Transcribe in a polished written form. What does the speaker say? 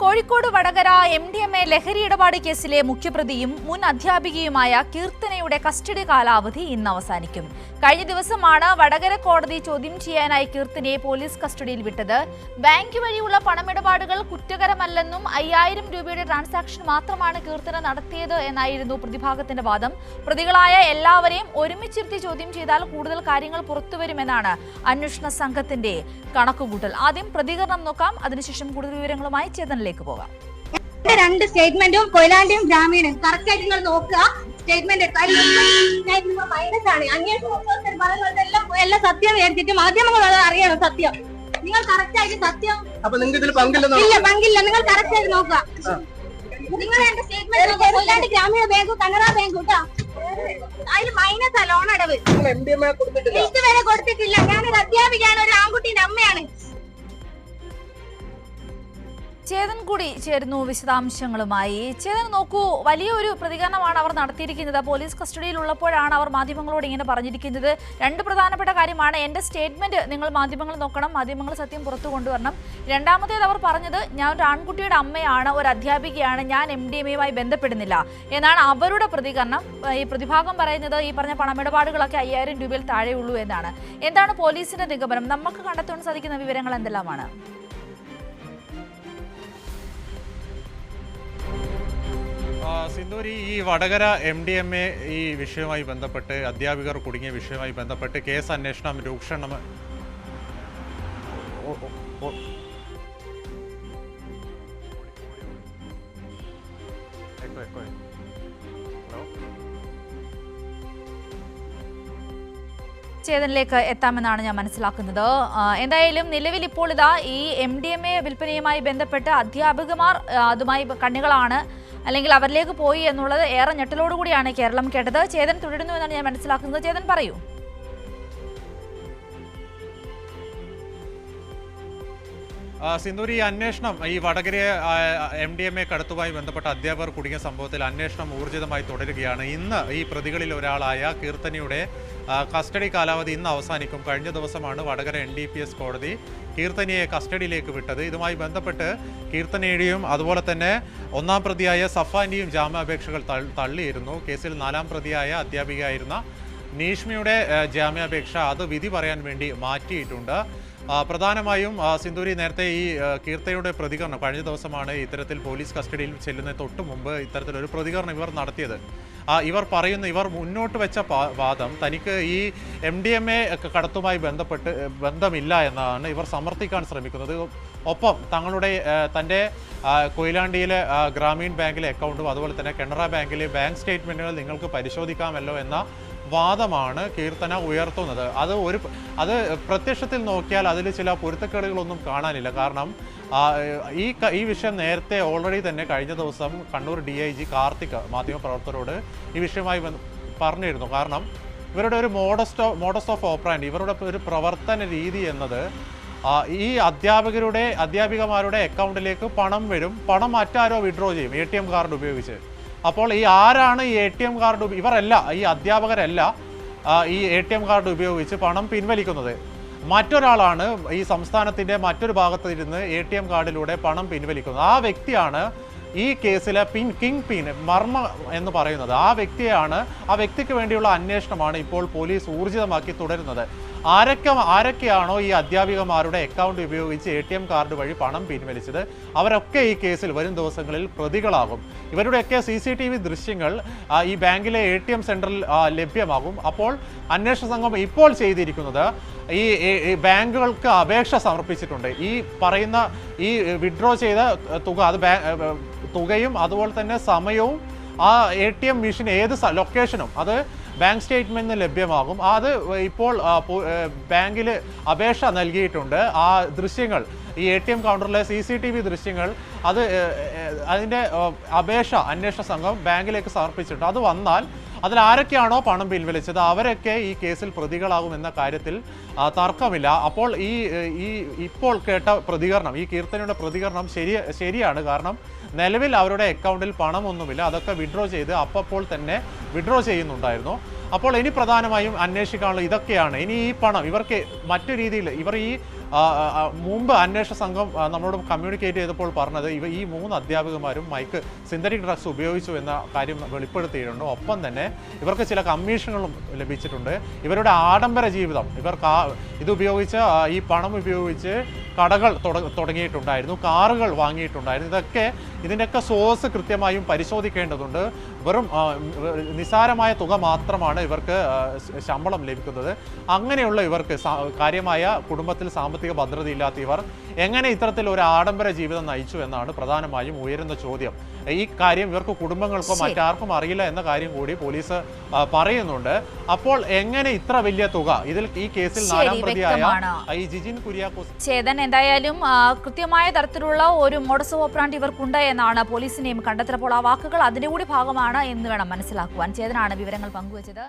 Kozhikode Vadakara MDMA ലഹരി ഇടപാട് കേസിലെ മുഖ്യപ്രതിയും മുൻ അധ്യാപികയുമായ കീർത്തനയുടെ കസ്റ്റഡി കാലാവധി ഇന്ന് അവസാനിക്കും. കഴിഞ്ഞ ദിവസമാണ് വടകര കോടതി ചോദ്യം ചെയ്യാനായി കീർത്തനയെ പോലീസ് കസ്റ്റഡിയിൽ വിട്ടത്. ബാങ്ക് വഴിയുള്ള പണമിടപാടുകൾ കുറ്റകരമല്ലെന്നും 5000 രൂപയുടെ ട്രാൻസാക്ഷൻ മാത്രമാണ് കീർത്തന നടത്തിയത് എന്നായിരുന്നു പ്രതിഭാഗത്തിന്റെ വാദം. പ്രതികളായ എല്ലാവരെയും ഒരുമിച്ചിരുത്തി ചോദ്യം ചെയ്താൽ കൂടുതൽ കാര്യങ്ങൾ പുറത്തുവരുമെന്നാണ് അന്വേഷണ സംഘത്തിന്റെ കണക്കുകൂട്ടൽ. ആദ്യം പ്രതികരണം നോക്കാം, അതിനുശേഷം കൂടുതൽ വിവരങ്ങളുമായി ചേതനിലേക്ക് പോകാം. രണ്ട് സ്റ്റേറ്റ്മെന്റും കൊയിലാണ്ടിയും ഗ്രാമീണും കറക്റ്റ് ആയിട്ട് നിങ്ങൾ നോക്കുക. സ്റ്റേറ്റ്മെന്റ് മൈനസ് ആണ്. അന്വേഷണ ഉദ്യോഗസ്ഥർ പറയുന്നതെല്ലാം എല്ലാം സത്യം എടുത്തിട്ട് മാധ്യമങ്ങൾ അറിയണം സത്യം. നിങ്ങൾ കറക്റ്റ് ആയിട്ട് സത്യം ഇല്ല പങ്കില്ല. നിങ്ങൾ കറക്റ്റ് ആയിട്ട് നോക്കുക. നിങ്ങൾ എന്റെ സ്റ്റേറ്റ്മെന്റ് കൊയിലാണ്ടി ഗ്രാമീണ ബാങ്കും കനറ ബാങ്കും കേട്ടോ, അതിൽ മൈനസ് ആ ലോൺ അടവ് ഇതുവരെ കൊടുത്തിട്ടില്ല. ഞാനൊരു അധ്യാപികയാണ്, ഒരു ആൺകുട്ടീന്റെ അമ്മയാണ്. ചേതൻ കൂടി ചേരുന്നു വിശദാംശങ്ങളുമായി. ചേതൻ, നോക്കൂ, വലിയൊരു പ്രതികരണമാണ് അവർ നടത്തിയിരിക്കുന്നത്. പോലീസ് കസ്റ്റഡിയിൽ ഉള്ളപ്പോഴാണ് അവർ മാധ്യമങ്ങളോട് ഇങ്ങനെ പറഞ്ഞിരിക്കുന്നത്. രണ്ട് പ്രധാനപ്പെട്ട കാര്യമാണ്. എൻ്റെ സ്റ്റേറ്റ്മെന്റ് നിങ്ങൾ മാധ്യമങ്ങൾ നോക്കണം, മാധ്യമങ്ങൾ സത്യം പുറത്തു കൊണ്ടുവരണം. രണ്ടാമത്തേത് അവർ പറഞ്ഞത്, ഞാൻ ഒരു ആൺകുട്ടിയുടെ അമ്മയാണ്, ഒരു അധ്യാപികയാണ്, ഞാൻ MDMAയുമായി ബന്ധപ്പെടുന്നില്ല എന്നാണ് അവരുടെ പ്രതികരണം. ഈ പ്രതിഭാഗം പറയുന്നത് ഈ പറഞ്ഞ പണമിടപാടുകളൊക്കെ 5000 രൂപയിൽ താഴെയുള്ളൂ എന്നാണ്. എന്താണ് പോലീസിന്റെ നിഗമനം? നമുക്ക് കണ്ടെത്താൻ സാധിക്കുന്ന വിവരങ്ങൾ എന്തെല്ലാമാണ്? സിന്ദൂരി, ഈ വടകര MDMA ഈ വിഷയവുമായി ബന്ധപ്പെട്ട് അധ്യാപികർ കുടുങ്ങിയ വിഷയവുമായി ബന്ധപ്പെട്ട് കേസ് അന്വേഷണം രൂക്ഷണം ചേതനിലേക്ക് എത്താമെന്നാണ് ഞാൻ മനസ്സിലാക്കുന്നത്. എന്തായാലും നിലവിൽ ഇപ്പോൾ ഇതാ ഈ MDMA വിൽപ്പനയുമായി ബന്ധപ്പെട്ട് അധ്യാപികമാർ അതുമായി കണ്ണികളാണ്, അല്ലെങ്കിൽ അവരിലേക്ക് പോയി എന്നുള്ളത് ഏറെ ഞെട്ടലോടുകൂടിയാണ് കേരളം കേട്ടത്. ചേതൻ തുടരുന്നു എന്നാണ് ഞാൻ മനസ്സിലാക്കുന്നത്. ചേതൻ പറയൂ. സിന്ദൂരി, ഈ അന്വേഷണം ഈ വടകര MDMA കടത്തുമായി ബന്ധപ്പെട്ട അധ്യാപകർ കുടുങ്ങിയ സംഭവത്തിൽ അന്വേഷണം ഊർജിതമായി തുടരുകയാണ്. ഇന്ന് ഈ പ്രതികളിൽ ഒരാളായ കീർത്തനയുടെ കസ്റ്റഡി കാലാവധി ഇന്ന് അവസാനിക്കും. കഴിഞ്ഞ ദിവസമാണ് വടകര NDPS കോടതി കീർത്തനയെ കസ്റ്റഡിയിലേക്ക് വിട്ടത്. ഇതുമായി ബന്ധപ്പെട്ട് കീർത്തനയുടെയും അതുപോലെ തന്നെ ഒന്നാം പ്രതിയായ സഫാന്റെയും ജാമ്യാപേക്ഷകൾ തള്ളിയിരുന്നു. കേസിൽ 4ാം പ്രതിയായ അധ്യാപികയായിരുന്ന നീഷ്മയുടെ ജാമ്യാപേക്ഷ അത് വിധി പറയാൻ വേണ്ടി മാറ്റിയിട്ടുണ്ട്. പ്രധാനമായും സിന്ദൂരി, നേരത്തെ ഈ കീർത്തനയുടെ പ്രതികരണം കഴിഞ്ഞ ദിവസമാണ് ഇത്തരത്തിൽ പോലീസ് കസ്റ്റഡിയിൽ ചെല്ലുന്നതിന് തൊട്ട് മുമ്പ് ഇത്തരത്തിലൊരു പ്രതികരണം ഇവർ നടത്തിയത്. ഇവർ മുന്നോട്ട് വെച്ച വാദം തനിക്ക് ഈ MDMA കടത്തുമായി ബന്ധമില്ല എന്നാണ് ഇവർ സമർത്ഥിക്കാൻ ശ്രമിക്കുന്നത്. ഒപ്പം തൻ്റെ കൊയിലാണ്ടിയിലെ ഗ്രാമീൺ ബാങ്കിലെ അക്കൗണ്ടും അതുപോലെ തന്നെ കനറ ബാങ്കിലെ ബാങ്ക് സ്റ്റേറ്റ്മെൻറ്റുകൾ നിങ്ങൾക്ക് പരിശോധിക്കാമല്ലോ എന്ന വാദമാണ് കീർത്തന ഉയർത്തുന്നത്. അത് പ്രത്യക്ഷത്തിൽ നോക്കിയാൽ അതിൽ ചില പൊരുത്തക്കേടുകളൊന്നും കാണാനില്ല. കാരണം ഈ വിഷയം നേരത്തെ ഓൾറെഡി തന്നെ കഴിഞ്ഞ ദിവസം കണ്ണൂർ DIG കാർത്തിക് മാധ്യമപ്രവർത്തകരോട് ഈ വിഷയമായി പറഞ്ഞിരുന്നു. കാരണം ഇവരുടെ ഒരു മോഡസ് ഓഫ് ഓപ്പറാൻഡി, ഇവരുടെ ഒരു പ്രവർത്തന രീതി എന്നത് ഈ അധ്യാപികമാരുടെ അക്കൗണ്ടിലേക്ക് പണം വരും, പണം മറ്റാരോ വിഡ്രോ ചെയ്യും ATM കാർഡ് ഉപയോഗിച്ച്. അപ്പോൾ ഈ ആരാണ് ഈ ATM കാർഡ് ഇവരല്ല, ഈ അധ്യാപകരല്ല ഈ ATM കാർഡ് ഉപയോഗിച്ച് പണം പിൻവലിക്കുന്നത്. മറ്റൊരാളാണ് ഈ സംസ്ഥാനത്തിൻ്റെ മറ്റൊരു ഭാഗത്തിരുന്ന് ATM കാർഡിലൂടെ പണം പിൻവലിക്കുന്നത്. ആ വ്യക്തിയാണ് ഈ കേസിലെ കിങ് പിൻ, മർമ്മ എന്ന് പറയുന്നത്. ആ വ്യക്തിക്ക് വേണ്ടിയുള്ള അന്വേഷണമാണ് ഇപ്പോൾ പോലീസ് ഊർജിതമാക്കി തുടരുന്നത്. ആരൊക്കെയാണോ ഈ അധ്യാപികമാരുടെ അക്കൗണ്ട് ഉപയോഗിച്ച് ATM കാർഡ് വഴി പണം പിൻവലിച്ചത്, അവരൊക്കെ ഈ കേസിൽ വരും ദിവസങ്ങളിൽ പ്രതികളാകും. ഇവരുടെയൊക്കെ CCTV ദൃശ്യങ്ങൾ ഈ ബാങ്കിലെ ATM സെന്ററിൽ ലഭ്യമാകും. അപ്പോൾ അന്വേഷണ സംഘം ഇപ്പോൾ ചെയ്തിരിക്കുന്നത് ഈ ബാങ്കുകൾക്ക് അപേക്ഷ സമർപ്പിച്ചിട്ടുണ്ട്. ഈ പറയുന്ന ഈ വിഡ്രോ ചെയ്ത തുക, അത് തുകയും അതുപോലെ തന്നെ സമയവും ആ ATM മെഷീൻ ഏത് ലൊക്കേഷനും അത് ബാങ്ക് സ്റ്റേറ്റ്മെന്റിന് ലഭ്യമാകും. അത് ഇപ്പോൾ ബാങ്കിൽ അപേക്ഷ നൽകിയിട്ടുണ്ട്. ആ ദൃശ്യങ്ങൾ, ഈ ATM കൗണ്ടറിലെ CCTV ദൃശ്യങ്ങൾ, അതിൻ്റെ അപേക്ഷ അന്വേഷണ സംഘം ബാങ്കിലേക്ക് സമർപ്പിച്ചിട്ടുണ്ട്. അത് വന്നാൽ അതിൽ ആരൊക്കെയാണോ പണം പിൻവലിച്ചത് അവരൊക്കെ ഈ കേസിൽ പ്രതികളാകുമെന്ന കാര്യത്തിൽ തർക്കമില്ല. അപ്പോൾ ഇപ്പോൾ കേട്ട പ്രതികരണം, ഈ കീർത്തനയുടെ പ്രതികരണം ശരിയാണ്. കാരണം നിലവിൽ അവരുടെ അക്കൗണ്ടിൽ പണമൊന്നുമില്ല, അതൊക്കെ വിഡ്രോ ചെയ്ത് അപ്പോൾ തന്നെ വിഡ്രോ ചെയ്യുന്നുണ്ടായിരുന്നു. അപ്പോൾ ഇനി പ്രധാനമായും അന്വേഷിക്കാനുള്ള ഇതൊക്കെയാണ്. ഇനി ഈ പണം ഇവർക്ക് മറ്റു രീതിയിൽ ഇവർ ഈ മുമ്പ് അന്വേഷണ സംഘം നമ്മളോട് കമ്മ്യൂണിക്കേറ്റ് ചെയ്തപ്പോൾ പറഞ്ഞത് ഈ 3 അധ്യാപകന്മാരും സിന്തറ്റിക് ഡ്രഗ്സ് ഉപയോഗിച്ചു എന്ന കാര്യം വെളിപ്പെടുത്തിയിട്ടുണ്ട്. ഒപ്പം തന്നെ ഇവർക്ക് ചില കമ്മീഷനുകളും ലഭിച്ചിട്ടുണ്ട്. ഇവരുടെ ആഡംബര ജീവിതം, ഇവർ ഇതുപയോഗിച്ച് ഈ പണം ഉപയോഗിച്ച് കടകൾ തുടങ്ങിയിട്ടുണ്ടായിരുന്നു, കാറുകൾ വാങ്ങിയിട്ടുണ്ടായിരുന്നു. ഇതിൻ്റെയൊക്കെ സോഴ്സ് കൃത്യമായും പരിശോധിക്കേണ്ടതുണ്ട്. വെറും നിസ്സാരമായ തുക മാത്രമാണ് ഇവർക്ക് ശമ്പളം ലഭിക്കുന്നത്. അങ്ങനെയുള്ള ഇവർക്ക് കാര്യമായ കുടുംബത്തിൽ സാമ്പത്തിക ഭദ്രതയില്ലാത്ത ഇവർ എങ്ങനെ ഇത്തരത്തിൽ ഒരു ആഡംബര ജീവിതം നയിച്ചു എന്നാണ് പ്രധാനമായും ഉയരുന്ന ചോദ്യം. ഈ കാര്യം ഇവർക്ക് കുടുംബങ്ങൾക്കോ മറ്റാർക്കും അറിയില്ല എന്ന കാര്യം കൂടി പോലീസ് പറയുന്നുണ്ട്. അപ്പോൾ എങ്ങനെ ഇത്ര വലിയ തുക ഈ കേസിൽ 4ാം പ്രതിയായ ഈ ജിജിൻ കുര്യാക്കോസ് ചേതൻ, എന്തായാലും കൃത്യമായ തരത്തിലുള്ള ഒരു മോഡസ് ഓപ്പറാൻഡി ഇവർക്കുണ്ട് എന്നാണ് പോലീസിനെയും കണ്ടെത്തിയപ്പോൾ ആ വാക്കുകൾ അതിന്റെ കൂടി ഭാഗമാണ് എന്ന് വേണം മനസ്സിലാക്കുവാൻ. ചേതനാണ് വിവരങ്ങൾ പങ്കുവച്ചത്.